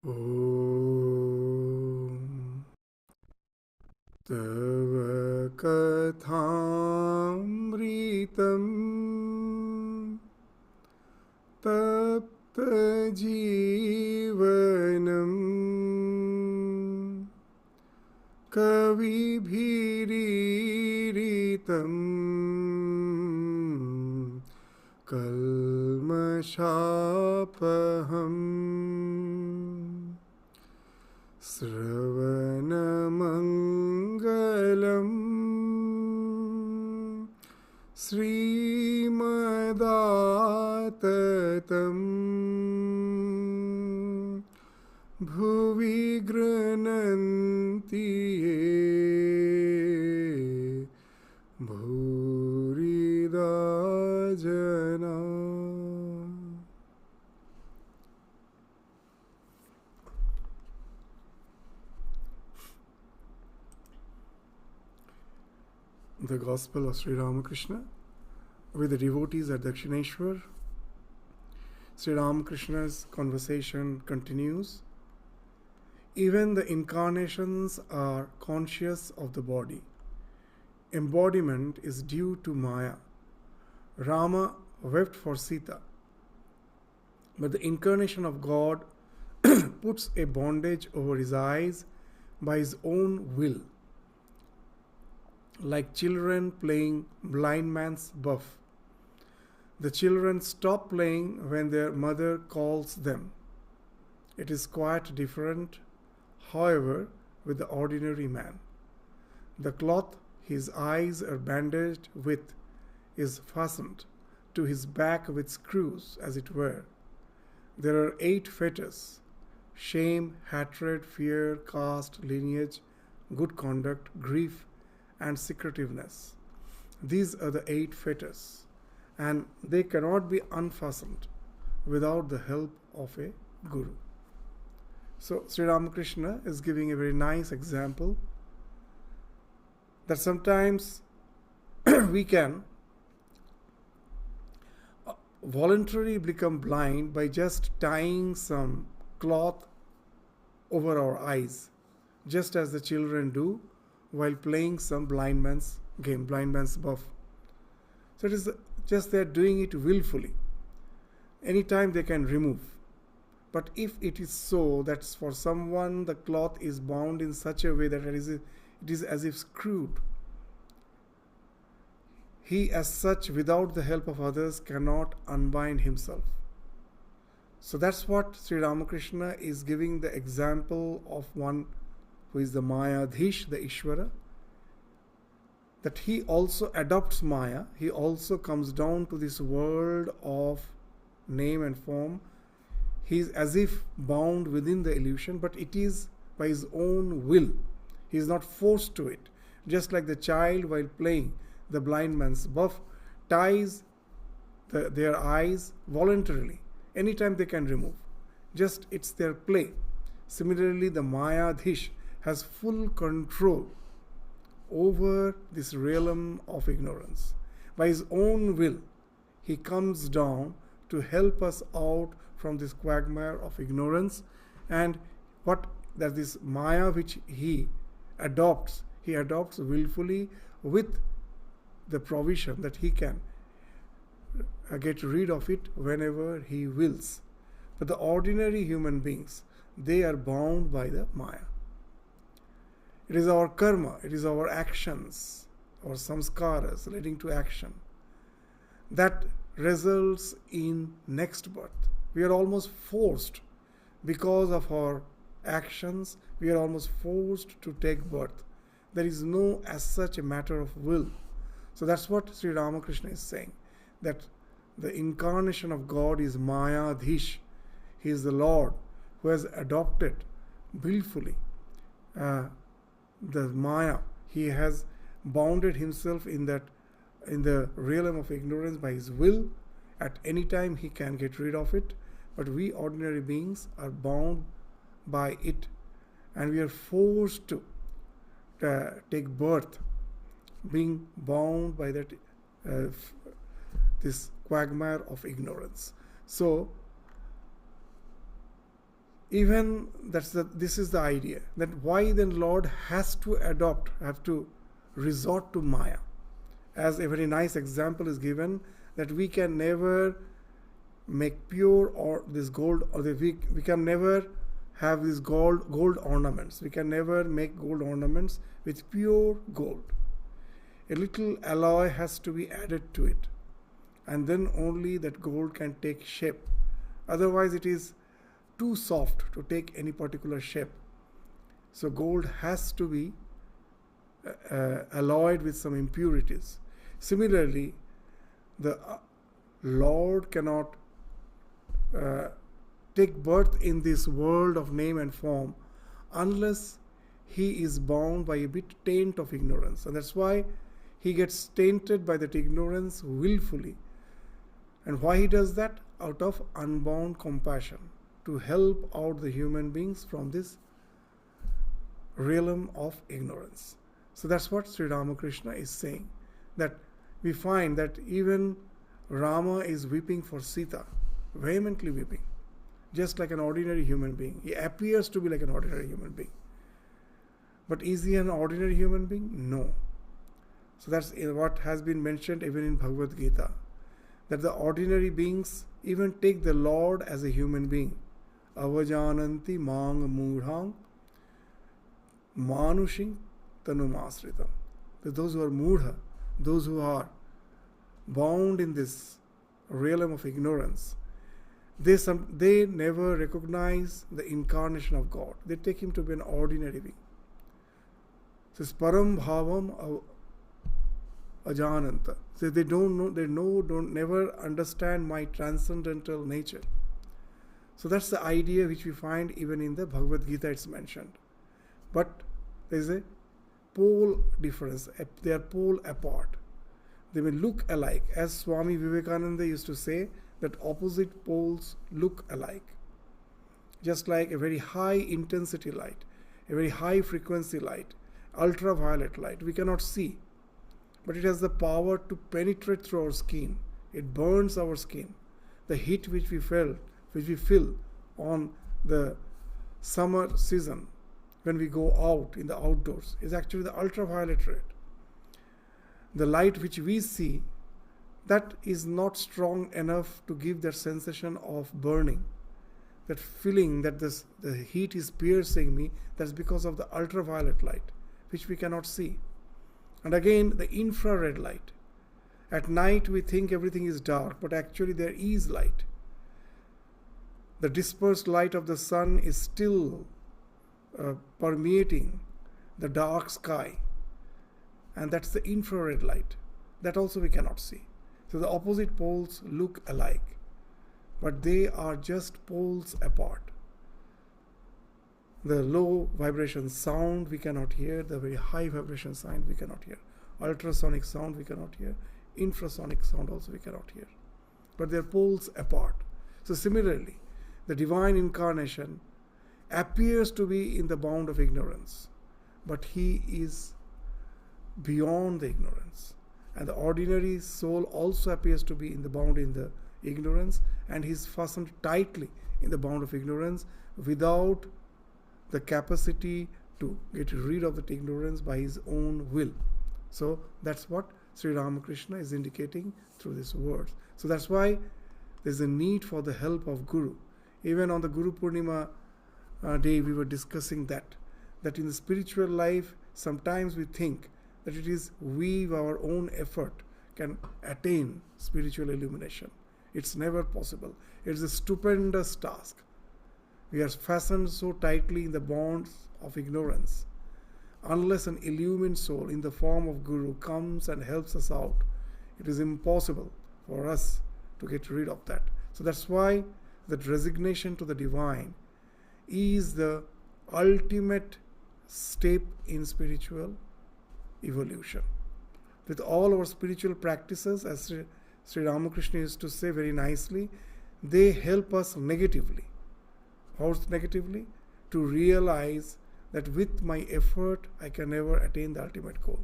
Om Tava Kathamritam Tapta Jeevanam Kavibhiriritam Kalmashapaham Sravanamangalam Srimadatam Bhuvi Grananti Ye Bhurida Jana. The Gospel of Sri Ramakrishna with the devotees at Dakshineshwar. Sri Ramakrishna's conversation continues. Even the incarnations are conscious of the body. Embodiment is due to Maya. Rama wept for Sita. But the incarnation of God puts a bondage over his eyes by his own will. Like children playing blind man's buff. The children stop playing when their mother calls them. It is quite different, however, with the ordinary man. The cloth his eyes are bandaged with is fastened to his back with screws, as it were. There are 8 fetters: shame, hatred, fear, caste, lineage, good conduct, grief, and secretiveness. These are the 8 fetters, and they cannot be unfastened without the help of a guru. So Sri Ramakrishna is giving a very nice example that sometimes we can voluntarily become blind by just tying some cloth over our eyes, just as the children do while playing some blind man's game, blind man's buff. So it is just they are doing it willfully. Anytime they can remove. But if it is so that for someone the cloth is bound in such a way that it is as if screwed, he as such, without the help of others, cannot unbind himself. So that's what Sri Ramakrishna is giving the example of one who is the Mayadhish, the Ishvara, that he also adopts Maya, he also comes down to this world of name and form. He is as if bound within the illusion, but it is by his own will. He is not forced to it. Just like the child, while playing the blind man's buff, ties their eyes voluntarily. Anytime they can remove. Just it's their play. Similarly, the Mayadhish has full control over this realm of ignorance. By his own will, he comes down to help us out from this quagmire of ignorance, and that this Maya which he adopts willfully with the provision that he can get rid of it whenever he wills. But the ordinary human beings, they are bound by the Maya. It is our karma, it is our actions, our samskaras leading to action, that results in next birth. We are almost forced, because of our actions, we are almost forced to take birth. There is no as such a matter of will. So that's what Sri Ramakrishna is saying, that the incarnation of God is Mayadhish. He is the Lord who has adopted willfully the Maya. He has bounded himself in the realm of ignorance by his will. At any time he can get rid of it, but we ordinary beings are bound by it, and we are forced to take birth, being bound by that this quagmire of ignorance. So Even this is the idea, that why then Lord have to resort to Maya. As a very nice example is given, that we can never make pure or this gold, or we can never have these gold ornaments. We can never make gold ornaments with pure gold. A little alloy has to be added to it, and then only that gold can take shape. Otherwise it is too soft to take any particular shape. So gold has to be alloyed with some impurities. Similarly, the Lord cannot take birth in this world of name and form unless he is bound by a bit taint of ignorance. And that's why he gets tainted by that ignorance willfully. And why he does that? Out of unbound compassion, to help out the human beings from this realm of ignorance. So that's what Sri Ramakrishna is saying, that we find that even Rama is weeping for Sita, vehemently weeping, just like an ordinary human being. He appears to be like an ordinary human being. But is he an ordinary human being? No. So that's what has been mentioned even in Bhagavad Gita, that the ordinary beings even take the Lord as a human being. Avajananti mang mudhang manushing tanumasritam. Those who are mudha, those who are bound in this realm of ignorance, they never recognize the incarnation of God. They take him to be an ordinary being. So it's param bhavam ajananta. So they don't never understand my transcendental nature. So that's the idea which we find even in the Bhagavad Gita, it's mentioned. But there is a pole difference. They are pole apart. They may look alike. As Swami Vivekananda used to say, that opposite poles look alike. Just like a very high intensity light, a very high frequency light, ultraviolet light, we cannot see. But it has the power to penetrate through our skin. It burns our skin. The heat which we feel on the summer season when we go out in the outdoors is actually the ultraviolet ray. The light which we see, that is not strong enough to give that sensation of burning, that feeling that the heat is piercing me. That's because of the ultraviolet light, which we cannot see. And again, the infrared light. At night we think everything is dark, but actually there is light. The dispersed light of the sun is still permeating the dark sky, and that's the infrared light. That also we cannot see. So the opposite poles look alike, but they are just poles apart. The low vibration sound we cannot hear, the very high vibration sound we cannot hear. Ultrasonic sound we cannot hear, infrasonic sound also we cannot hear. But they are poles apart. So similarly, the divine incarnation appears to be in the bound of ignorance, but he is beyond the ignorance. And the ordinary soul also appears to be in the bound in the ignorance, and he is fastened tightly in the bound of ignorance without the capacity to get rid of that ignorance by his own will. So that's what Sri Ramakrishna is indicating through these words. So that's why there's a need for the help of Guru. Even on the Guru Purnima day we were discussing that in the spiritual life sometimes we think that it is we, our own effort, can attain spiritual illumination. It's never possible. It's a stupendous task. We are fastened so tightly in the bonds of ignorance. Unless an illumined soul in the form of Guru comes and helps us out, it is impossible for us to get rid of that. So that's why that resignation to the divine is the ultimate step in spiritual evolution. With all our spiritual practices, as Sri Ramakrishna used to say very nicely, they help us negatively. How negatively? To realize that with my effort I can never attain the ultimate goal.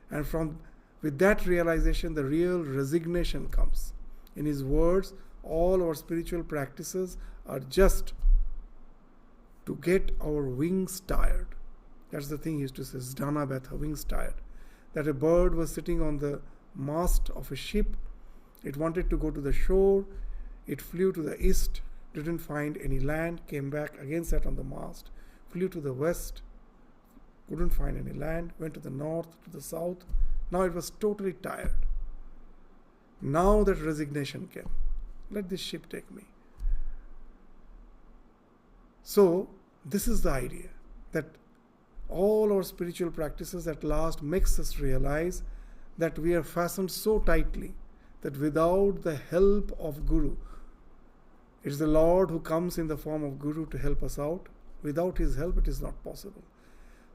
And with that realization, the real resignation comes. In his words, all our spiritual practices are just to get our wings tired. That's the thing he used to say, Zdana Betha, wings tired. That a bird was sitting on the mast of a ship. It wanted to go to the shore. It flew to the east, didn't find any land, came back, again sat on the mast, flew to the west, couldn't find any land, went to the north, to the south. Now it was totally tired. Now that resignation came. Let this ship take me. So, this is the idea, that all our spiritual practices at last makes us realize that we are fastened so tightly that without the help of Guru, it is the Lord who comes in the form of Guru to help us out. Without his help, it is not possible.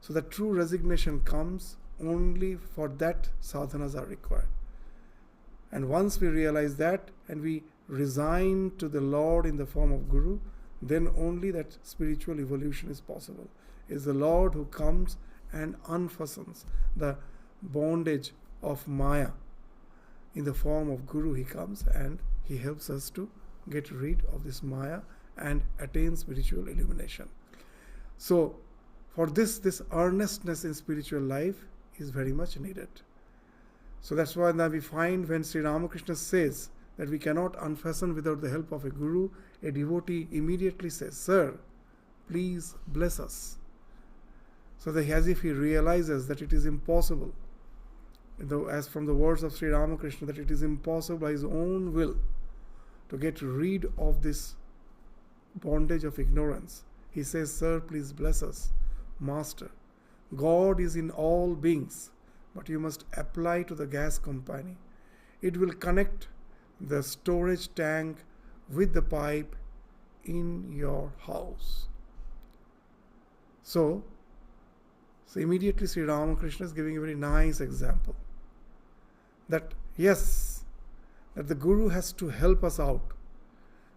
So the true resignation comes only for that sadhanas are required. And once we realize that and we resign to the Lord in the form of Guru, then only that spiritual evolution is possible. It is the Lord who comes and unfastens the bondage of Maya. In the form of Guru he comes and he helps us to get rid of this Maya and attain spiritual illumination. So for this earnestness in spiritual life is very much needed. So that's why now we find when Sri Ramakrishna says that we cannot unfasten without the help of a Guru, a devotee immediately says, Sir, please bless us. So that as if he realizes that it is impossible, as from the words of Sri Ramakrishna, that it is impossible by his own will to get rid of this bondage of ignorance. He says, Sir, please bless us. Master, God is in all beings, but you must apply to the gas company. It will connect the storage tank with the pipe in your house. So immediately Sri Ramakrishna is giving a very nice example. That yes, that the Guru has to help us out,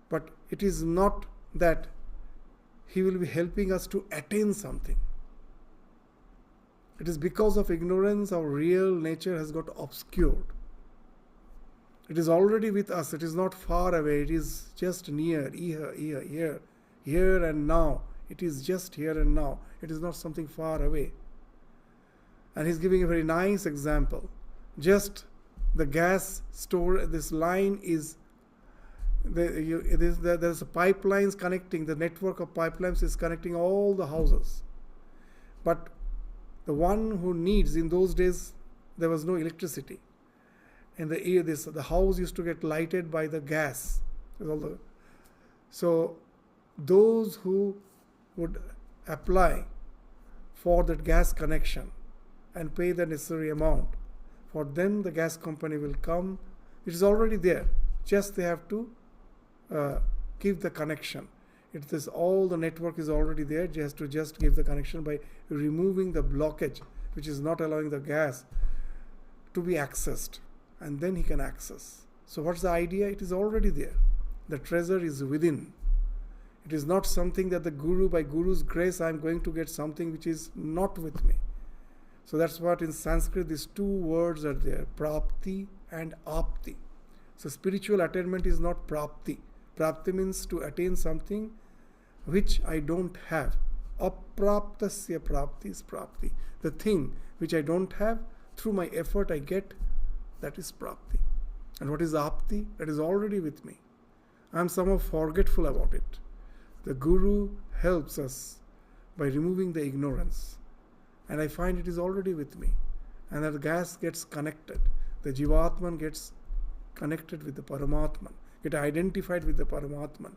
but it is not that he will be helping us to attain something. It is because of ignorance our real nature has got obscured. It is already with us. It is not far away. It is just near, here and now. It is just here and now. It is not something far away. And he's giving a very nice example. Just the gas store, this line is, there's pipelines connecting, the network of pipelines is connecting all the houses. But the one who needs, in those days, there was no electricity. And the house used to get lighted by the gas. So those who would apply for that gas connection and pay the necessary amount, for them the gas company will come. It is already there. Just they have to give the connection. All the network is already there. Just give the connection by removing the blockage which is not allowing the gas to be accessed. And then he can access. So what's the idea? It is already there. The treasure is within. It is not something that the Guru, by Guru's grace, I am going to get something which is not with me. So that's what in Sanskrit these two words are there, prapti and apti. So spiritual attainment is not prapti. Prapti means to attain something which I don't have. Apraptasya prapti is prapti. The thing which I don't have, through my effort I get, that is prapti. And what is apti? That is already with me. I am somehow forgetful about it. The Guru helps us by removing the ignorance. And I find it is already with me. And that gas gets connected. The Jivatman gets connected with the Paramatman, get identified with the Paramatman.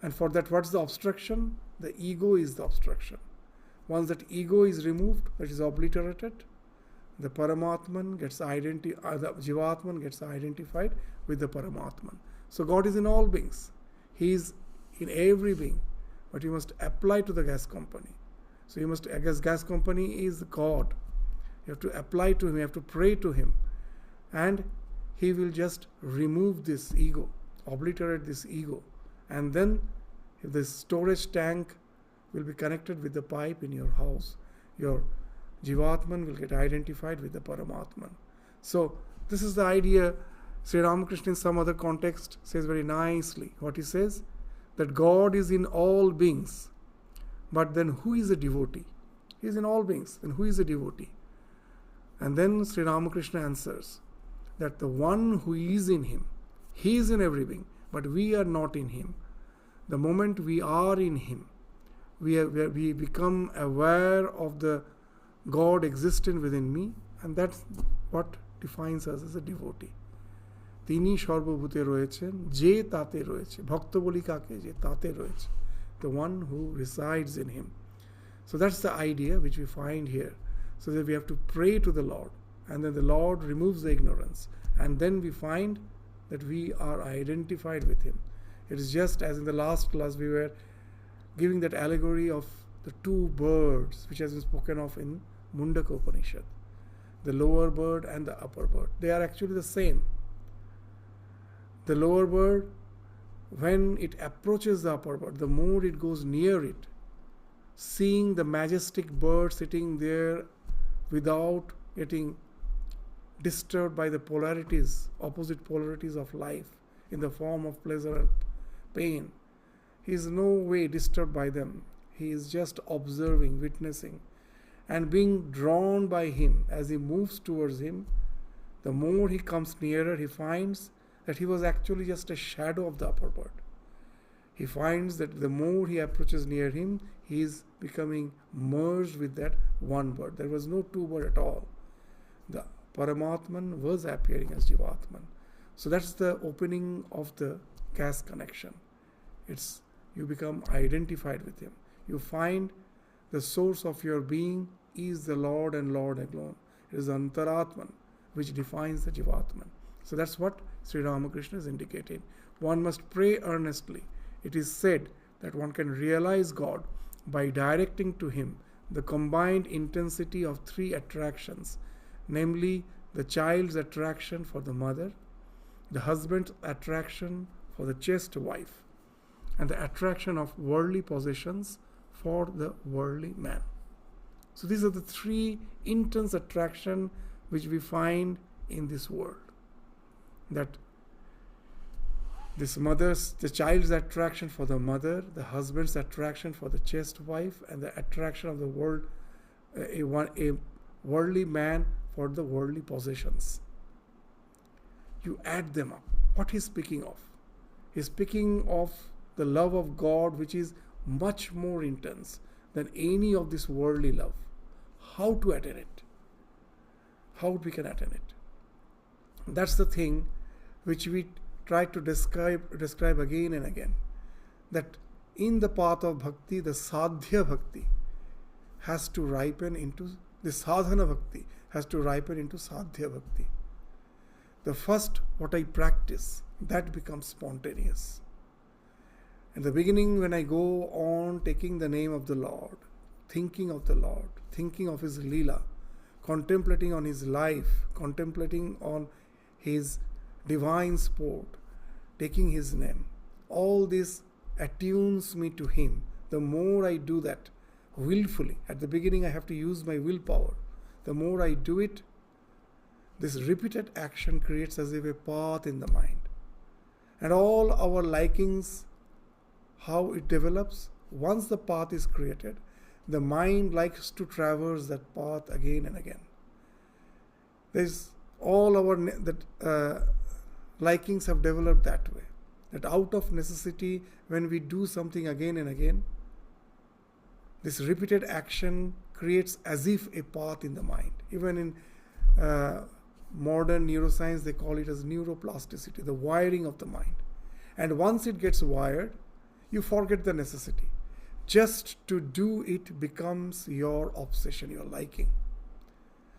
And for that, what's the obstruction? The ego is the obstruction. Once that ego is removed, that is obliterated, the Paramatman gets the Jivatman gets identified with the Paramatman. So God is in all beings. He is in every being. But you must apply to the gas company. So gas company is God. You have to apply to him, you have to pray to him. And he will just remove this ego, obliterate this ego. And then if the storage tank will be connected with the pipe in your house, your Jivatman will get identified with the Paramatman. So this is the idea. Sri Ramakrishna in some other context says very nicely what he says, that God is in all beings. But then who is a devotee? He is in all beings. Then who is a devotee? And then Sri Ramakrishna answers that the one who is in him, he is in every being, but we are not in him. The moment we are in him, we become aware of the God existent within me, and that's what defines us as a devotee. তিনি সর্বভূতে রয়েছেন, যে তাতে রয়েছে। ভক্ত বলি কাকে? যে তাতে রয়েছে। The one who resides in him. So that's the idea which we find here. So that we have to pray to the Lord, and then the Lord removes the ignorance, and then we find that we are identified with him. It is just as in the last class we were giving that allegory of the two birds which has been spoken of in Mundaka Upanishad. The lower bird and the upper bird. They are actually the same. The lower bird, when it approaches the upper bird, the more it goes near it, seeing the majestic bird sitting there without getting disturbed by the polarities, opposite polarities of life in the form of pleasure and pain, he is no way disturbed by them. He is just observing, witnessing, and being drawn by him as he moves towards him. The more he comes nearer, he finds that he was actually just a shadow of the upper bird. He finds that the more he approaches near him, he is becoming merged with that one bird. There was no two bird at all. The Paramatman was appearing as Jivatman. So that's the opening of the caste connection. You become identified with him. You find the source of your being is the Lord and Lord alone. It is Antaratman which defines the Jivatman. So that's what Sri Ramakrishna is indicating. One must pray earnestly. It is said that one can realize God by directing to him the combined intensity of three attractions, namely the child's attraction for the mother, the husband's attraction for the chaste wife, and the attraction of worldly possessions for the worldly man. So these are the three intense attractions which we find in this world. That the child's attraction for the mother, the husband's attraction for the chaste wife, and the attraction of the world, a worldly man for the worldly possessions. You add them up. What he's speaking of? He's speaking of the love of God, which is much more intense than any of this worldly love. How to attain it? How we can attain it? That's the thing which we try to describe again and again. That in the path of bhakti, the sadhya bhakti has to ripen into the sadhana bhakti, has to ripen into sadhya bhakti. The first, what I practice, that becomes spontaneous. In the beginning, when I go on taking the name of the Lord, thinking of the Lord, thinking of his Leela, contemplating on his life, contemplating on his divine sport, taking his name, all this attunes me to him. The more I do that willfully, at the beginning I have to use my willpower. The more I do it, this repeated action creates as if a path in the mind. And all our likings, how it develops, once the path is created, the mind likes to traverse that path again and again. There's all our likings have developed that way. That out of necessity, when we do something again and again, this repeated action creates as if a path in the mind. Even in modern neuroscience, they call it as neuroplasticity, the wiring of the mind. And once it gets wired, you forget the necessity. Just to do it becomes your obsession, your liking.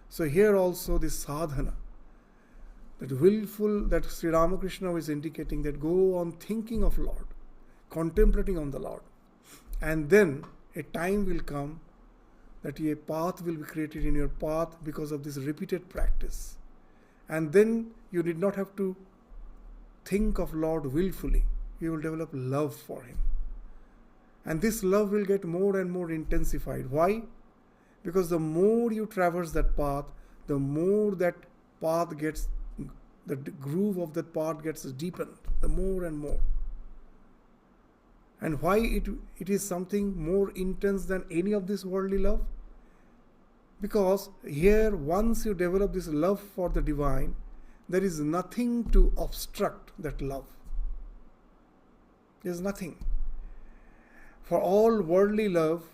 So here also this sadhana, that willful, that Sri Ramakrishna is indicating, that go on thinking of Lord, contemplating on the Lord. And then a time will come that a path will be created in your path because of this repeated practice. And then you did not have to think of Lord willfully. You will develop love for him. And this love will get more and more intensified. Why? Because the more you traverse that path, the more that path gets, the groove of that path gets deepened, the more and more. And why it is something more intense than any of this worldly love? Because here, once you develop this love for the divine, there is nothing to obstruct that love. There is nothing. For all worldly love,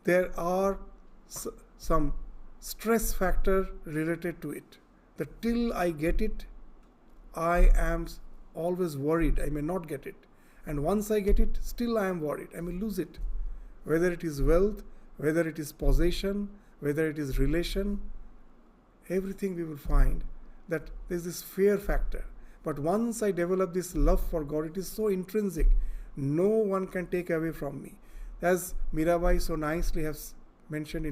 there are some stress factor related to it. That till I get it, I am always worried I may not get it. And once I get it, still I am worried I may lose it. Whether it is wealth, whether it is possession, whether it is relation, everything we will find that there is this fear factor. But once I develop this love for God, it is so intrinsic, no one can take away from me. As Mirabai so nicely has mentioned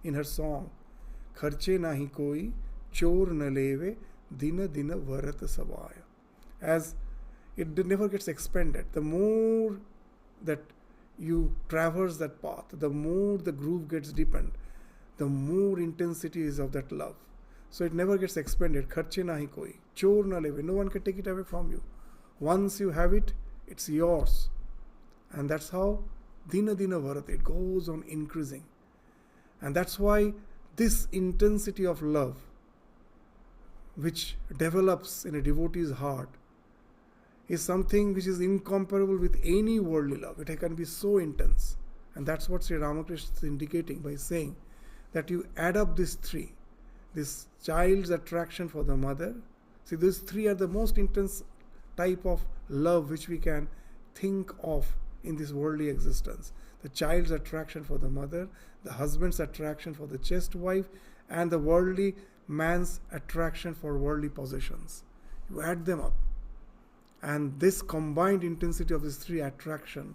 in her song, Kharche nahi koi, chor na leve, dina dina varat savaya. As it never gets expanded. The more that you traverse that path, the more the groove gets deepened, the more intensity is of that love. So it never gets expanded. Kharche nahi koi, chor na leve. No one can take it away from you. Once you have it, it's yours. And that's how dina dina varat, it goes on increasing. And that's why this intensity of love, which develops in a devotee's heart, is something which is incomparable with any worldly love. It can be so intense. And that's what Sri Ramakrishna is indicating by saying that you add up these three. This child's attraction for the mother. See, these three are the most intense type of love which we can think of in this worldly existence. The child's attraction for the mother, the husband's attraction for the chaste wife, and the worldly man's attraction for worldly possessions. You add them up. And this combined intensity of these three attraction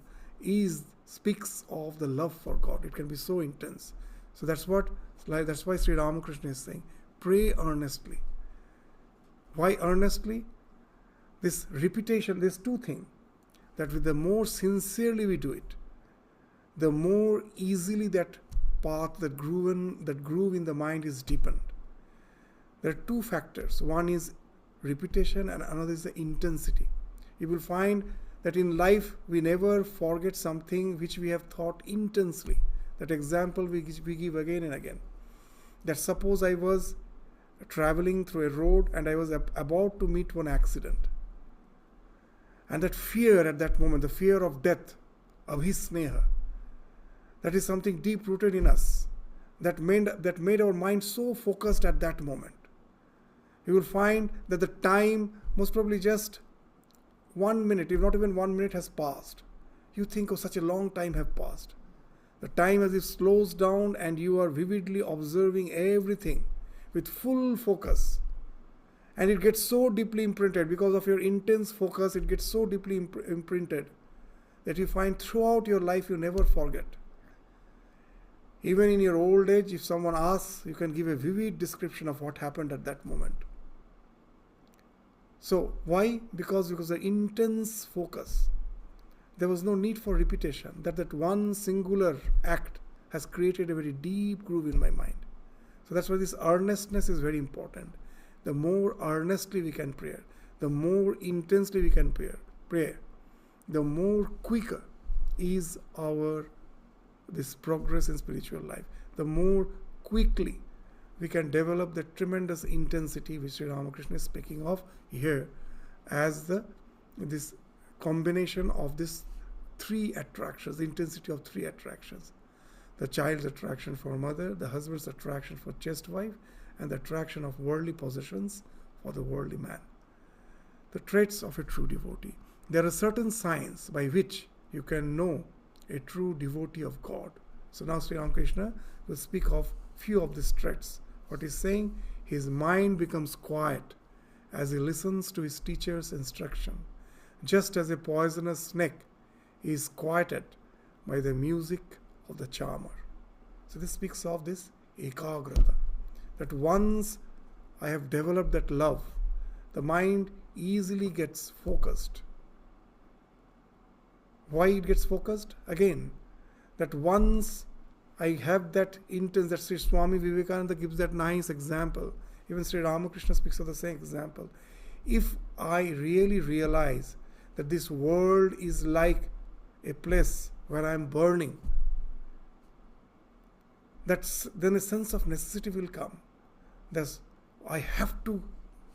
speaks of the love for God. It can be so intense. So that's why Sri Ramakrishna is saying, pray earnestly. Why earnestly? This repetition, there's two things. That with the more sincerely we do it, the more easily that path, that groove in the mind is deepened. There are two factors. One is repetition and another is the intensity. You will find that in life we never forget something which we have thought intensely. That example we give again and again. That suppose I was traveling through a road and I was about to meet one accident. And that fear at that moment, the fear of death, abhisneha, that is something deep rooted in us. That made our mind so focused at that moment. You will find that the time, most probably just 1 minute, if not even 1 minute has passed. You think, oh, such a long time have passed. The time as it slows down and you are vividly observing everything with full focus. And it gets so deeply imprinted because of your intense focus, it gets so deeply imprinted that you find throughout your life you never forget. Even in your old age, if someone asks, you can give a vivid description of what happened at that moment. So, why? Because the intense focus. There was no need for repetition. That one singular act has created a very deep groove in my mind. So that's why this earnestness is very important. The more earnestly we can pray, the more intensely we can pray, the more quicker is this progress in spiritual life. The more quickly we can develop the tremendous intensity which Sri Ramakrishna is speaking of here as this combination of these three attractions, the intensity of three attractions. The child's attraction for mother, the husband's attraction for chaste wife, and the attraction of worldly possessions for the worldly man. The traits of a true devotee. There are certain signs by which you can know a true devotee of God. So now Sri Ramakrishna will speak of few of these traits. What he's saying, his mind becomes quiet as he listens to his teacher's instruction, just as a poisonous snake is quieted by the music of the charmer. So this speaks of this ekagrata, that once I have developed that love, the mind easily gets focused. Why it gets focused? Again, that once I have that intense, that Sri Swami Vivekananda gives that nice example. Even Sri Ramakrishna speaks of the same example. If I really realize that this world is like a place where I am burning, then a sense of necessity will come. Thus, I have to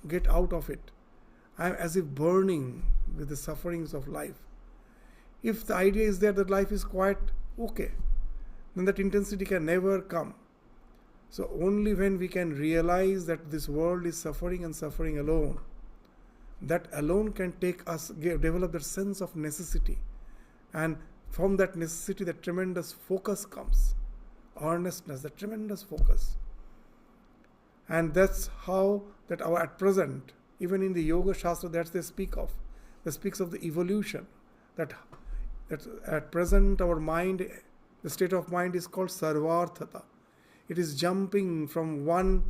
get out of it. I am as if burning with the sufferings of life. If the idea is there that life is quite okay, then that intensity can never come. So only when we can realize that this world is suffering and suffering alone, that alone can take us, develop that sense of necessity. And from that necessity, that tremendous focus comes. Earnestness, that tremendous focus. And that's how that our at present, even in the Yoga Shastra, that they speak of. They speaks of the evolution. That at present our mind, the state of mind is called sarvarthata. It is jumping from one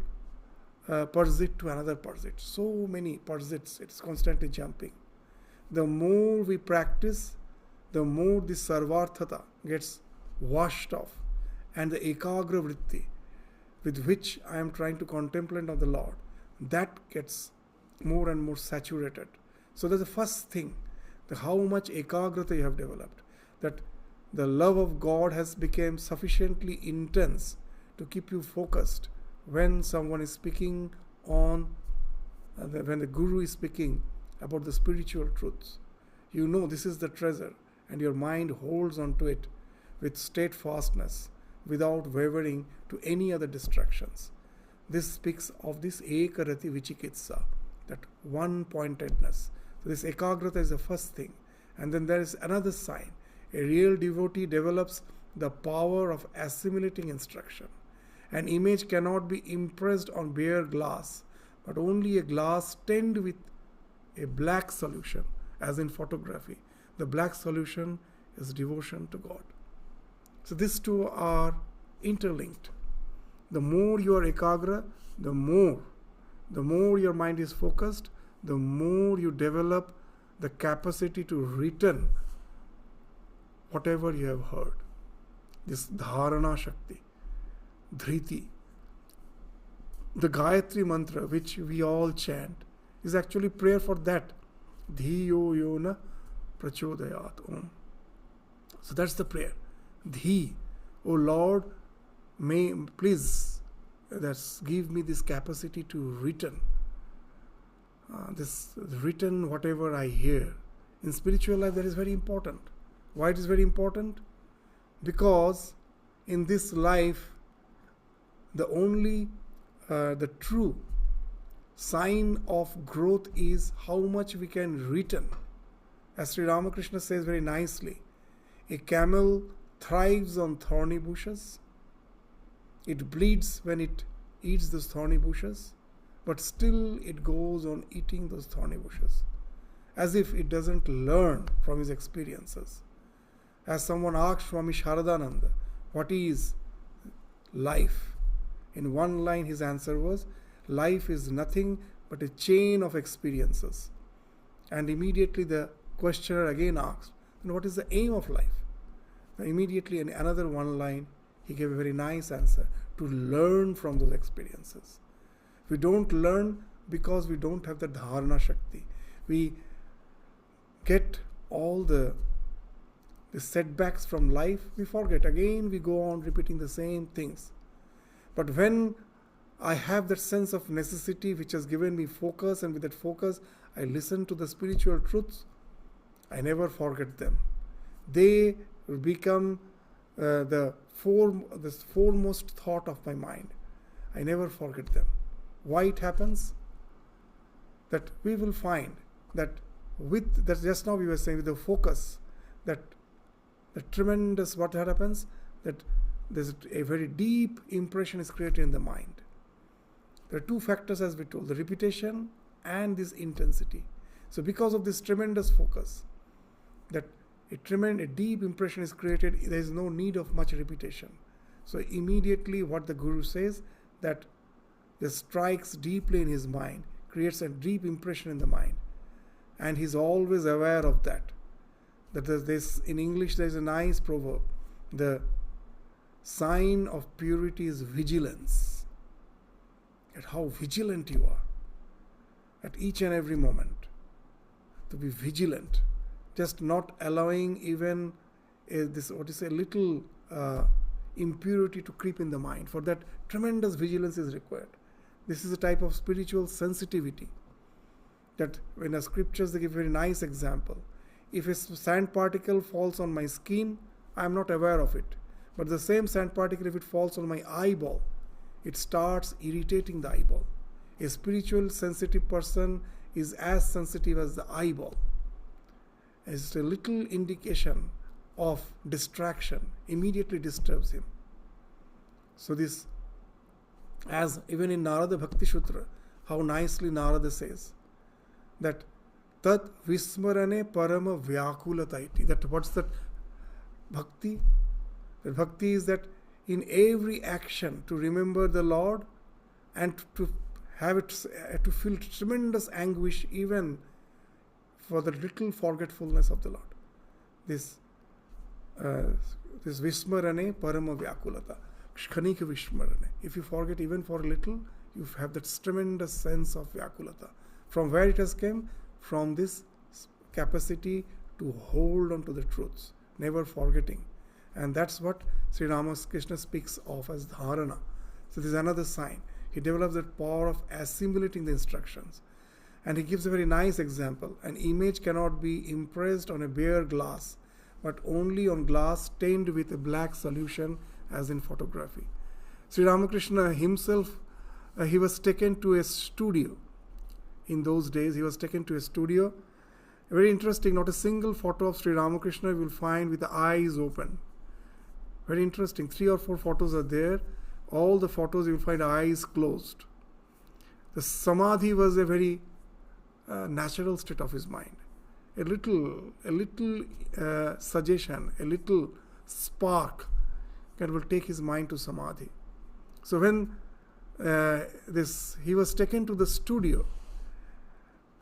pursit to another pursit. So many pursits, it's constantly jumping. The more we practice, the more this sarvarthata gets washed off. And the ekagra vritti, with which I am trying to contemplate on the Lord, that gets more and more saturated. So that's the first thing, how much ekagrata you have developed, that the love of God has become sufficiently intense to keep you focused when someone is speaking on, when the Guru is speaking about the spiritual truths. You know this is the treasure, and your mind holds on to it with steadfastness, without wavering to any other distractions. This speaks of this ekarati vichikitsa, that one-pointedness. So this ekagrata is the first thing. And then there is another sign. A real devotee develops the power of assimilating instruction. An image cannot be impressed on bare glass, but only a glass stained with a black solution, as in photography. The black solution is devotion to God. So these two are interlinked. The more you are ekagra, the more your mind is focused, the more you develop the capacity to return whatever you have heard. This dharana shakti, dhriti. The Gayatri mantra, which we all chant, is actually prayer for that. Dhiyo yona prachodayat om. So that's the prayer. Dhi, O Lord, may please give me this capacity to return. This return whatever I hear. In spiritual life, that is very important. Why it is very important? Because in this life, the only, the true sign of growth is how much we can return. As Sri Ramakrishna says very nicely, a camel thrives on thorny bushes. It bleeds when it eats those thorny bushes, but still it goes on eating those thorny bushes, as if it doesn't learn from his experiences. As someone asked Swami Sharadananda, what is life? In one line his answer was, life is nothing but a chain of experiences. And immediately the questioner again asked, and what is the aim of life? Immediately in another one line, he gave a very nice answer, to learn from those experiences. We don't learn because we don't have the dharana shakti. We get all the setbacks from life, we forget. Again, we go on repeating the same things. But when I have that sense of necessity which has given me focus, and with that focus, I listen to the spiritual truths, I never forget them. They become the foremost thought of my mind. I never forget them. Why it happens? That we will find that with that, just now we were saying, with the focus, that the tremendous, what happens? That there's a very deep impression is created in the mind. There are two factors, as we told, the repetition and this intensity. So because of this tremendous focus, that a deep impression is created, there is no need of much repetition. So immediately what the Guru says, that this strikes deeply in his mind, creates a deep impression in the mind. And he's always aware of that. That this, in English there is a nice proverb, the sign of purity is vigilance. At how vigilant you are at each and every moment. To be vigilant. just not allowing even a little impurity to creep in the mind. For that, tremendous vigilance is required. This is a type of spiritual sensitivity that when the scriptures, they give a very nice example. If a sand particle falls on my skin, I am not aware of it. But the same sand particle, if it falls on my eyeball, it starts irritating the eyeball. A spiritual sensitive person is as sensitive as the eyeball. It's a little indication of distraction immediately disturbs him. So this, as even in Narada Bhakti Sutra, how nicely Narada says that tat vismarane parama vyakulata iti. That what's that bhakti? The bhakti is that in every action to remember the Lord and to have it, to feel tremendous anguish even for the little forgetfulness of the Lord. This vismarane parama vyakulata, khanika vismarane. If you forget even for a little, you have that tremendous sense of vyakulata. From where it has come? From this capacity to hold on to the truths, never forgetting. And that's what Sri Ramakrishna speaks of as dharana. So this is another sign. He develops that power of assimilating the instructions. And he gives a very nice example. An image cannot be impressed on a bare glass, but only on glass stained with a black solution, as in photography. Sri Ramakrishna himself, he was taken to a studio. In those days, he was taken to a studio. Very interesting, not a single photo of Sri Ramakrishna you will find with the eyes open. Very interesting, 3 or 4 photos are there. All the photos you will find eyes closed. The samadhi was a very natural state of his mind. A little suggestion, a little spark that will take his mind to samadhi. So when he was taken to the studio,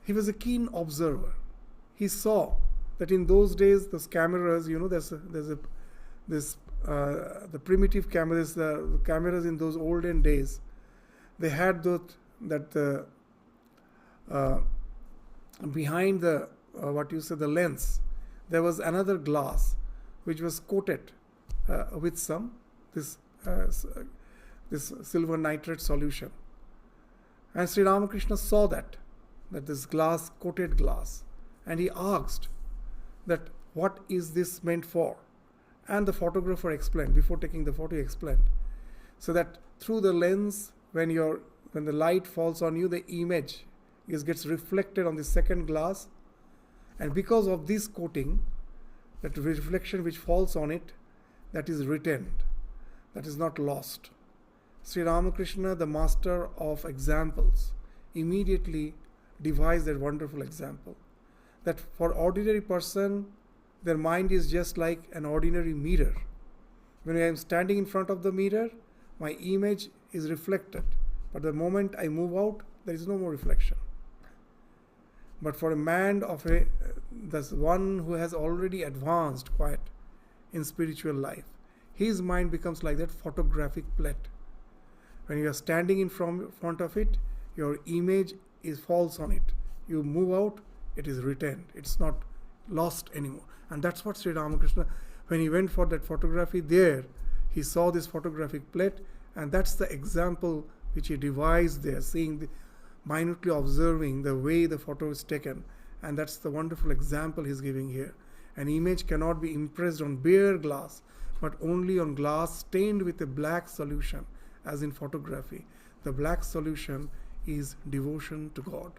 he was a keen observer. He saw that in those days, those cameras, the primitive cameras, the cameras in those olden days, they had behind the the lens, there was another glass which was coated with this silver nitrate solution. And Sri Ramakrishna saw that this glass, coated glass, and he asked that what is this meant for? And the photographer explained, before taking the photo, he explained. So that through the lens, when the light falls on you, the image gets reflected on the second glass, and because of this coating, that reflection which falls on it, that is retained, that is not lost. Sri Ramakrishna, the master of examples, immediately devised that wonderful example. That for ordinary person, their mind is just like an ordinary mirror. When I am standing in front of the mirror, my image is reflected. But the moment I move out, there is no more reflection. But for a man that's one who has already advanced quite in spiritual life, his mind becomes like that photographic plate. When you are standing in front of it, your image falls on it. You move out, it is retained. It's not lost anymore. And that's what Sri Ramakrishna, when he went for that photography there, he saw this photographic plate, and that's the example which he devised there, minutely observing the way the photo is taken. And that's the wonderful example he's giving here. An image cannot be impressed on bare glass, but only on glass stained with a black solution, as in photography. The black solution is devotion to God.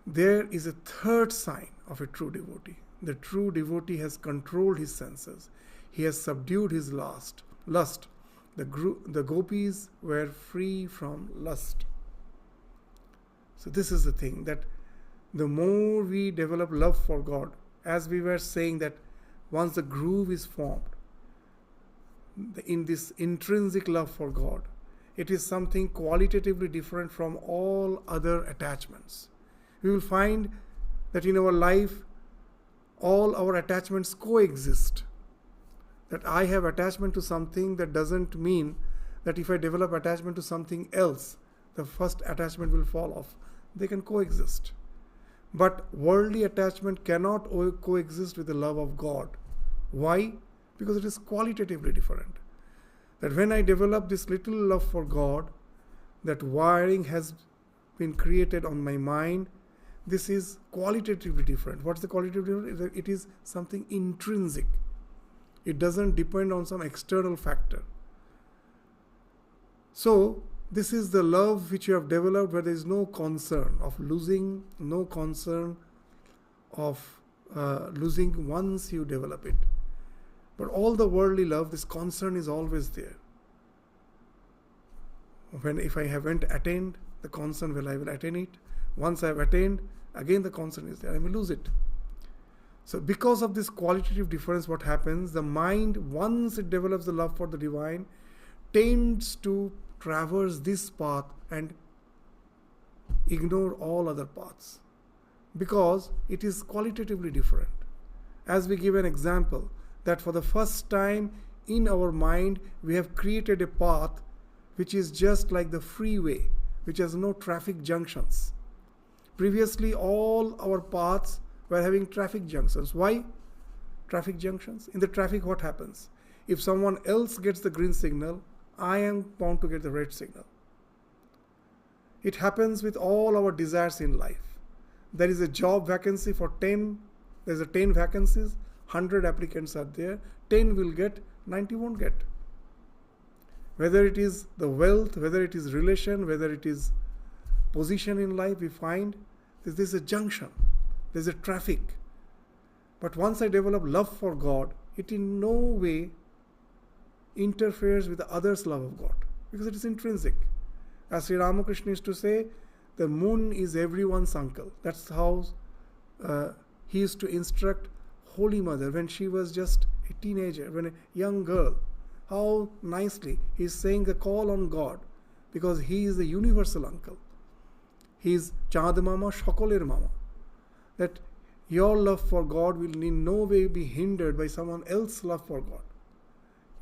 There is a third sign of a true devotee. The true devotee has controlled his senses. He has subdued his lust. The gopis were free from lust. So this is the thing, that the more we develop love for God, as we were saying, that once the groove is formed, in this intrinsic love for God, it is something qualitatively different from all other attachments. We will find that in our life, all our attachments coexist. That I have attachment to something, that doesn't mean that if I develop attachment to something else, the first attachment will fall off. They can coexist. But worldly attachment cannot coexist with the love of God. Why? Because it is qualitatively different. That when I develop this little love for God, that wiring has been created on my mind, this is qualitatively different. What's the qualitative difference? It is something intrinsic. It doesn't depend on some external factor. So, this is the love which you have developed where there is no concern of losing, no concern of losing once you develop it. But all the worldly love, this concern is always there. If I haven't attained, the concern I will attain it. Once I have attained, again the concern is there, I may lose it. So because of this qualitative difference, what happens? The mind, once it develops the love for the divine, tends to traverse this path and ignore all other paths. Because it is qualitatively different. As we give an example, that for the first time in our mind, we have created a path which is just like the freeway, which has no traffic junctions. Previously, all our paths were having traffic junctions. Why traffic junctions? In the traffic, what happens? If someone else gets the green signal, I am bound to get the red signal. It happens with all our desires in life. There is a job vacancy for 10, there's a 10 vacancies, 100 applicants are there, 10 will get, 90 won't get. Whether it is the wealth, whether it is relation, whether it is position in life, we find there's a junction, there's a traffic. But once I develop love for God, it in no way interferes with the other's love of God, because it is intrinsic. As Sri Ramakrishna used to say, the moon is everyone's uncle. That's how he used to instruct Holy Mother when she was just a teenager, when a young girl. How nicely he's saying the call on God, because he is the universal uncle. He is Chand Mama, Shokoler Mama. That your love for God will in no way be hindered by someone else's love for God.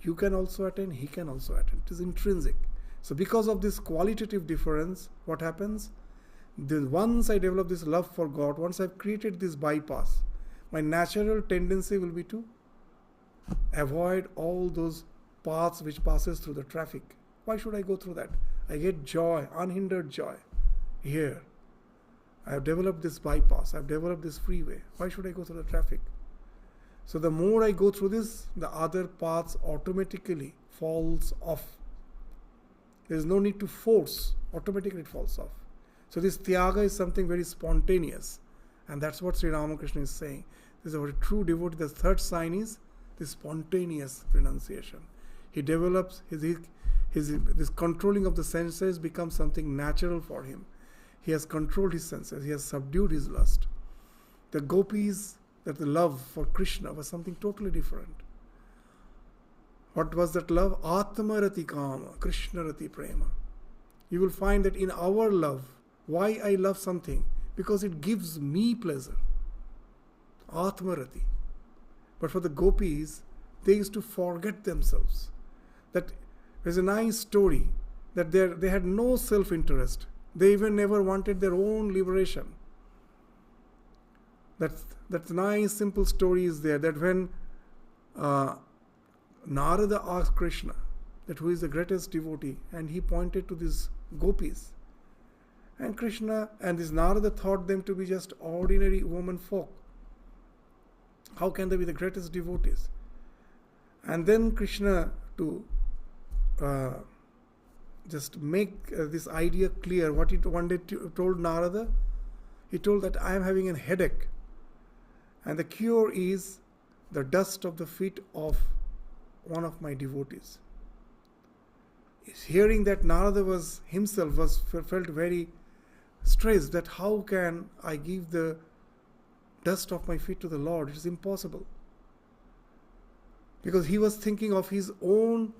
You can also attain, he can also attain. It is intrinsic. So because of this qualitative difference, what happens? Once I develop this love for God, once I've created this bypass, my natural tendency will be to avoid all those paths which passes through the traffic. Why should I go through that? I get joy, unhindered joy. Here, I have developed this bypass, I have developed this freeway. Why should I go through the traffic? So the more I go through this, the other paths automatically falls off. There is no need to force, automatically it falls off. So this tyaga is something very spontaneous. And that's what Sri Ramakrishna is saying. This is a true devotee. The third sign is this spontaneous renunciation. He develops this controlling of the senses becomes something natural for him. He has controlled his senses. He has subdued his lust. The gopis, that the love for Krishna was something totally different. What was that love? Atma rati kama, Krishna rati prema. You will find that in our love, why I love something? Because it gives me pleasure. Atma rati. But for the gopis, they used to forget themselves. That there's a nice story that they had no self-interest. They even never wanted their own liberation. That nice simple story is there, that when Narada asked Krishna that who is the greatest devotee, and he pointed to these gopis. And Krishna and this Narada thought them to be just ordinary women folk. How can they be the greatest devotees? And then Krishna, to just make this idea clear, what he one day told Narada, he told that I am having a headache, and the cure is the dust of the feet of one of my devotees. Hearing that, Narada felt very stressed that how can I give the dust of my feet to the Lord? It is impossible. Because he was thinking of his own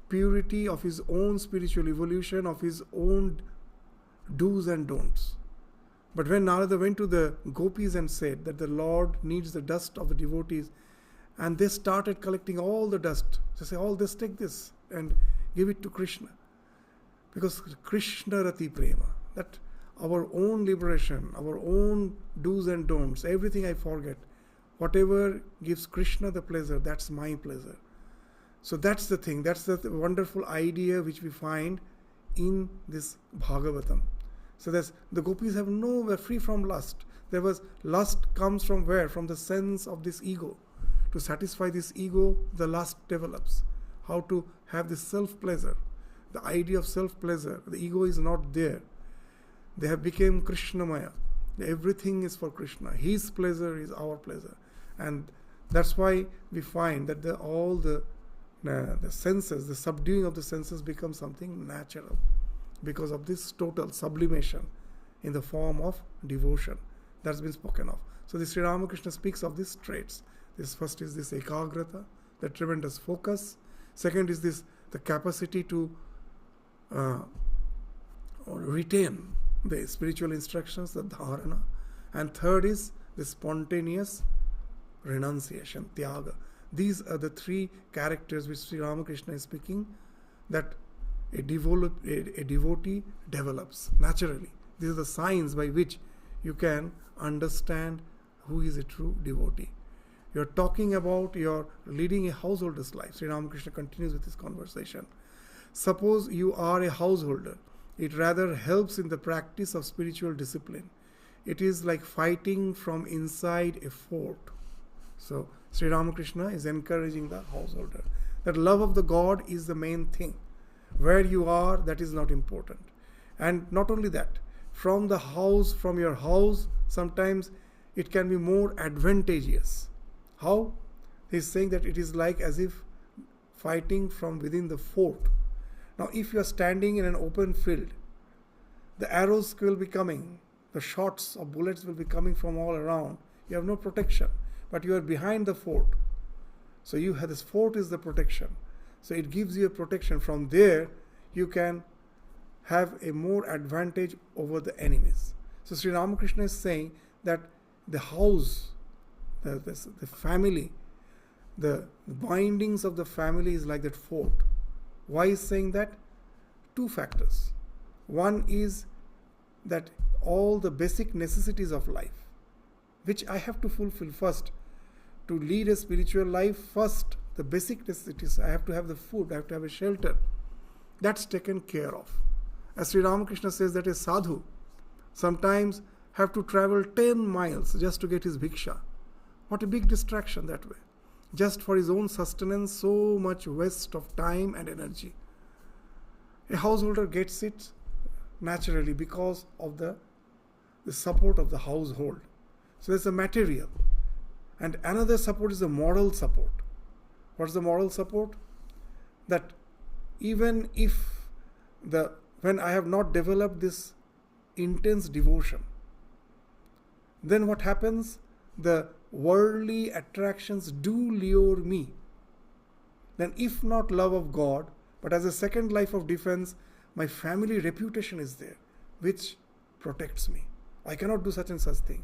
purity, of his own spiritual evolution, of his own do's and don'ts. But when Narada went to the gopis and said that the Lord needs the dust of the devotees, and they started collecting all the dust, they say, all this, take this and give it to Krishna. Because Krishna rati prema, that our own liberation, our own do's and don'ts, everything I forget. Whatever gives Krishna the pleasure, that's my pleasure. So that's the thing, that's the wonderful idea which we find in this Bhagavatam. So that's, the gopis were free from lust. There was lust comes from where? From the sense of this ego. To satisfy this ego, the lust develops. How to have this self-pleasure. The idea of self-pleasure. The ego is not there. They have become Krishnamaya. Everything is for Krishna. His pleasure is our pleasure. And that's why we find that all the senses, the subduing of the senses becomes something natural. Because of this total sublimation in the form of devotion. That's been spoken of. So the Sri Ramakrishna speaks of these traits. This first is this ekagrata, the tremendous focus. Second is this, the capacity to retain the spiritual instructions, the dharana. And third is the spontaneous renunciation, tyaga. These are the three characters which Sri Ramakrishna is speaking that a devotee develops naturally. These are the signs by which you can understand who is a true devotee. You're talking about you're leading a householder's life. Sri Ramakrishna continues with this conversation. Suppose you are a householder. It rather helps in the practice of spiritual discipline. It is like fighting from inside a fort. So Sri Ramakrishna is encouraging the householder. That love of the God is the main thing. Where you are, that is not important. And not only that, from your house, sometimes it can be more advantageous. How? He's saying that it is like as if fighting from within the fort. Now, if you are standing in an open field, the arrows will be coming, the shots of bullets will be coming from all around. You have no protection, but you are behind the fort. So you have this fort is the protection. So it gives you a protection. From there, you can have a more advantage over the enemies. So Sri Ramakrishna is saying that the house, the family, the bindings of the family is like that fort. Why is saying that? Two factors. One is that all the basic necessities of life, which I have to fulfill first. To lead a spiritual life, first, the basic necessities. I have to have the food, I have to have a shelter. That's taken care of. As Sri Ramakrishna says that a sadhu sometimes have to travel 10 miles just to get his bhiksha. What a big distraction that way. Just for his own sustenance, so much waste of time and energy. A householder gets it naturally because of the support of the household. So there's a material. And another support is the moral support. What's the moral support? That even if when I have not developed this intense devotion, then what happens? The worldly attractions do lure me. Then if not love of God, but as a second life of defense, my family reputation is there, which protects me. I cannot do such and such thing.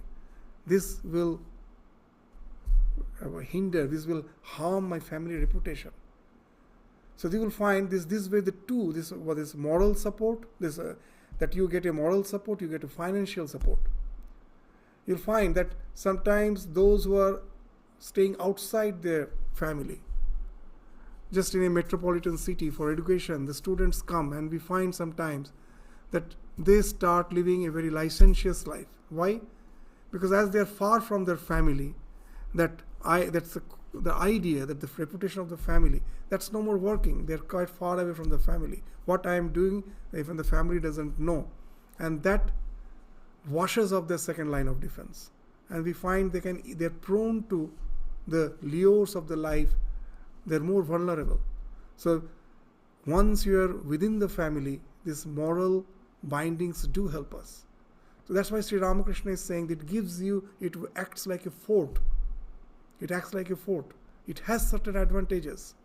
This will hinder, this will harm my family reputation. So you will find this way the two, this moral support, that you get a moral support, you get a financial support. You'll find that sometimes those who are staying outside their family, just in a metropolitan city for education, the students come and we find sometimes that they start living a very licentious life. Why? Because as they are far from their family, that's the idea that the reputation of the family, that's no more working. They're quite far away from the family. What I am doing, even the family doesn't know. And that washes off their second line of defense. And we find they're prone to the lures of the life. They're more vulnerable. So once you are within the family, these moral bindings do help us. So that's why Sri Ramakrishna is saying that it acts like a fort. It acts like a fort. It has certain advantages.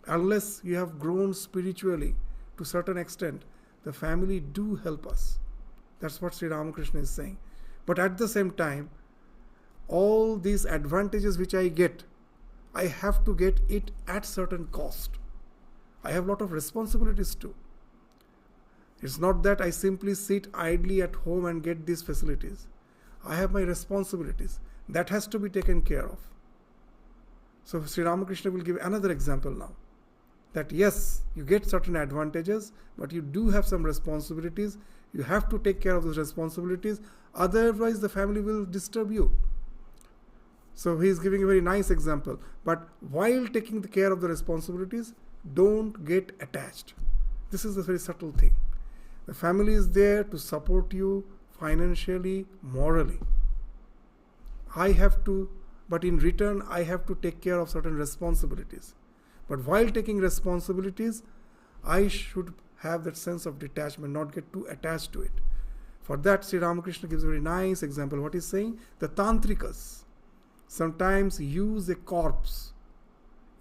Unless you have grown spiritually to a certain extent, the family do help us. That's what Sri Ramakrishna is saying. But at the same time, all these advantages which I get, I have to get it at certain cost. I have a lot of responsibilities too. It's not that I simply sit idly at home and get these facilities. I have my responsibilities. That has to be taken care of. So Sri Ramakrishna will give another example now. That yes, you get certain advantages, but you do have some responsibilities. You have to take care of those responsibilities. Otherwise, the family will disturb you. So he is giving a very nice example. But while taking the care of the responsibilities, don't get attached. This is a very subtle thing. The family is there to support you financially, morally. But in return, I have to take care of certain responsibilities. But while taking responsibilities, I should have that sense of detachment, not get too attached to it. For that, Sri Ramakrishna gives a very nice example. What he's saying, the tantrikas sometimes use a corpse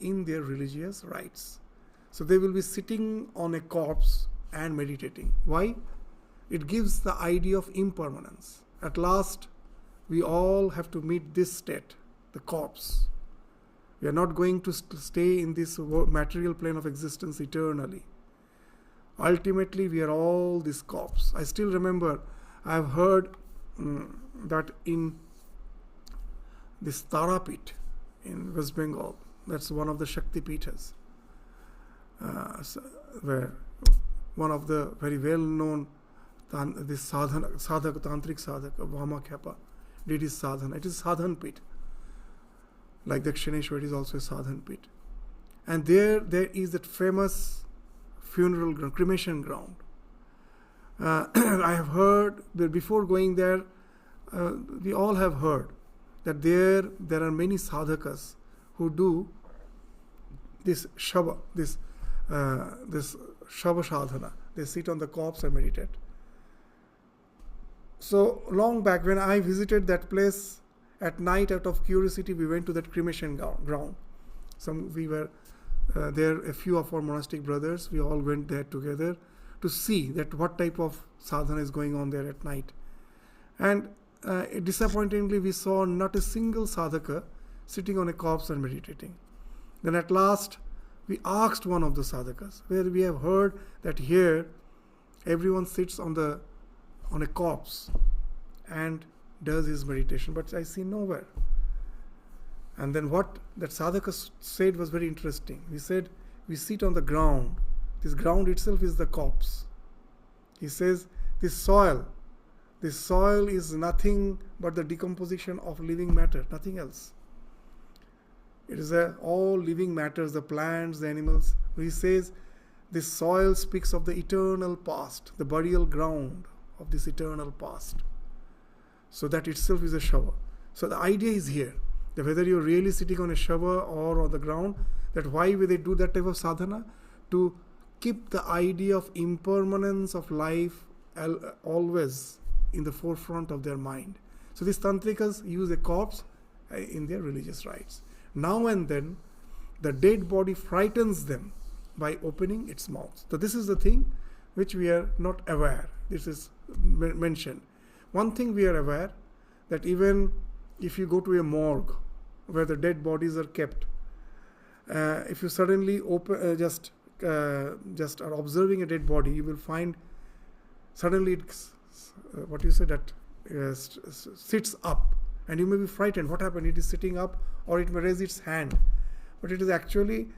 in their religious rites. So they will be sitting on a corpse and meditating. Why? It gives the idea of impermanence. At last, we all have to meet this state, the corpse. We are not going to stay in this material plane of existence eternally. Ultimately, we are all this corpse. I still remember, I have heard that in this Tarapit in West Bengal, that's one of the Shakti Pithas, where one of the very well-known this tantric sadhaka, Vamakhyapa, did his sadhana. It is sadhan pit. Like Dakshineshwar, it is also a sadhan pit. And there is that famous funeral ground, cremation ground. I have heard that before going there, we all have heard that there are many sadhakas who do this shava, this shava sadhana. They sit on the corpse and meditate. So long back when I visited that place at night, out of curiosity, we went to that cremation ground. We were there, a few of our monastic brothers, we all went there together to see that what type of sadhana is going on there at night. And disappointingly, we saw not a single sadhaka sitting on a corpse and meditating. Then at last, we asked one of the sadhakas, where we have heard that here everyone sits on a corpse and does his meditation, but I see nowhere. And then what that sadhaka said was very interesting. He said, we sit on the ground. This ground itself is the corpse. He says, this soil is nothing but the decomposition of living matter, nothing else. It is all living matters, the plants, the animals. He says, this soil speaks of the eternal past, the burial ground of this eternal past. So that itself is a shava. So the idea is here, that whether you're really sitting on a shava or on the ground, that why will they do that type of sadhana? To keep the idea of impermanence of life always in the forefront of their mind. So these tantrikas use a corpse in their religious rites. Now and then, the dead body frightens them by opening its mouth. So this is the thing which we are not aware. This is mentioned. One thing we are aware, that even if you go to a morgue where the dead bodies are kept, if you suddenly just are observing a dead body, you will find suddenly it's sits up, and you may be frightened. What happened? It is sitting up, or it may raise its hand, but it is actually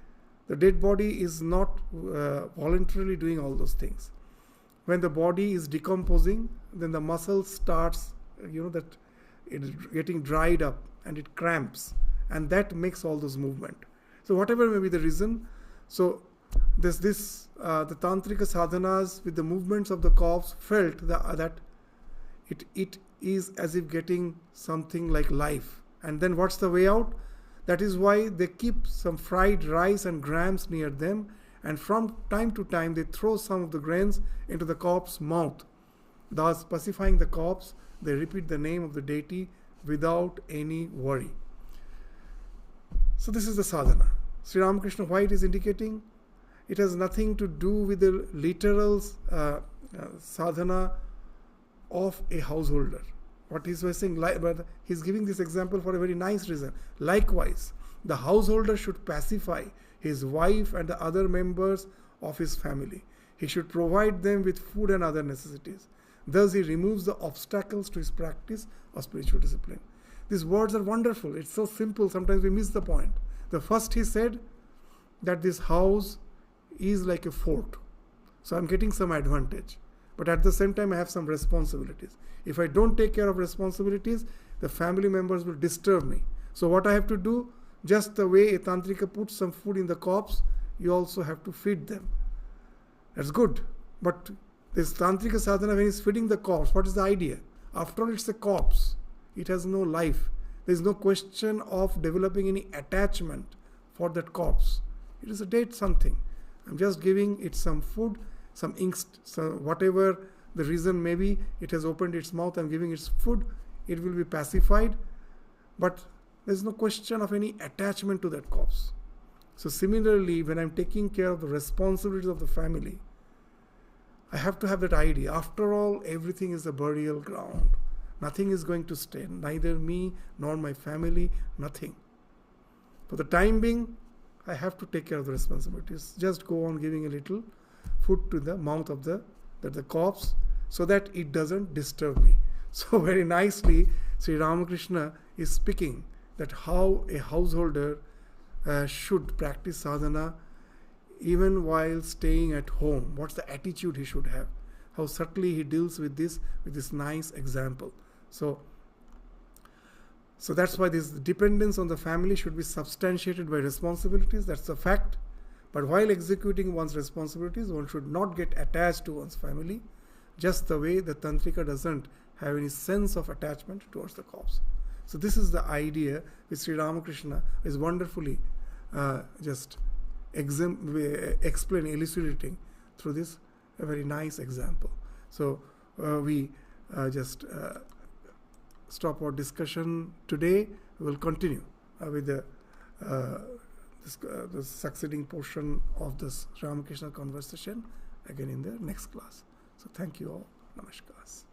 the dead body is not voluntarily doing all those things. When the body is decomposing, then the muscle starts, that it is getting dried up and it cramps, and that makes all those movement. So whatever may be the reason, so the tantrika sadhanas with the movements of the corpse felt that it is as if getting something like life. And then what's the way out? That is why they keep some fried rice and grams near them, and from time to time they throw some of the grains into the corpse's mouth. Thus pacifying the corpse, they repeat the name of the deity without any worry. So this is the sadhana. Sri Ramakrishna, why it is indicating? It has nothing to do with the literal sadhana of a householder. What he's saying, but he's giving this example for a very nice reason. Likewise, the householder should pacify his wife and the other members of his family. He should provide them with food and other necessities. Thus, he removes the obstacles to his practice of spiritual discipline. These words are wonderful. It's so simple. Sometimes we miss the point. The first he said that this house is like a fort. So I'm getting some advantage. But at the same time, I have some responsibilities. If I don't take care of responsibilities, the family members will disturb me. So what I have to do, just the way a tantrika puts some food in the corpse, you also have to feed them. That's good. But this tantrika sadhana, when he's feeding the corpse, what is the idea? After all, it's a corpse. It has no life. There is no question of developing any attachment for that corpse. It is a dead something. I'm just giving it some food, some whatever the reason may be, it has opened its mouth, I'm giving it food, it will be pacified, but there's no question of any attachment to that corpse. So similarly, when I'm taking care of the responsibilities of the family, I have to have that idea. After all, everything is a burial ground. Nothing is going to stay, neither me nor my family, nothing. For the time being, I have to take care of the responsibilities. Just go on giving a little food to the mouth of the corpse so that it doesn't disturb me. So very nicely, Sri Ramakrishna is speaking that how a householder should practice sadhana even while staying at home. What's the attitude he should have? How subtly he deals with this nice example. So that's why this dependence on the family should be substantiated by responsibilities. That's a fact. But while executing one's responsibilities, one should not get attached to one's family, just the way the tantrika doesn't have any sense of attachment towards the corpse. So this is the idea which Sri Ramakrishna is wonderfully elucidating through this a very nice example. So we just stop our discussion today. We will continue with the succeeding portion of this Ramakrishna conversation again in the next class. So thank you all. Namaskars.